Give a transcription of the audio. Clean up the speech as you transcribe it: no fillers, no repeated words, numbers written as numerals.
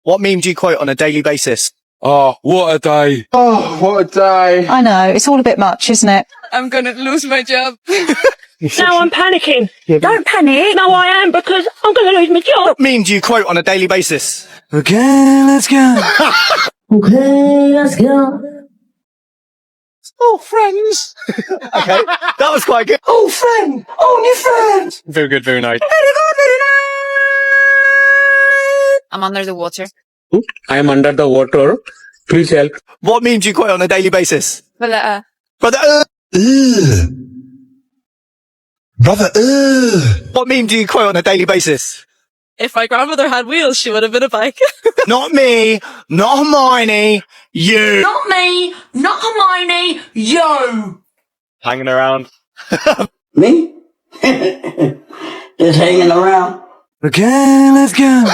What meme do you quote on a daily basis? Oh, what a day. Oh, what a day. I know, it's all a bit much, isn't it? I'm gonna lose my job. Now I'm panicking. Don't panic. No, I am, because I'm going to lose my job. What meme do you quote on a daily basis? Okay, let's go. Okay, let's go. Oh, friends. Okay, that was quite good. Oh, friend. Oh, new friend. Very good, very nice. I'm under the water. I am under the water. Please help. What meme do you quote on a daily basis? Wala. Brother, What meme do you quote on a daily basis? If my grandmother had wheels, she would have been a bike. Not me, not Hermione, you. Not me, not Hermione, you. Hanging around. Me? Just hanging around. Okay, let's go.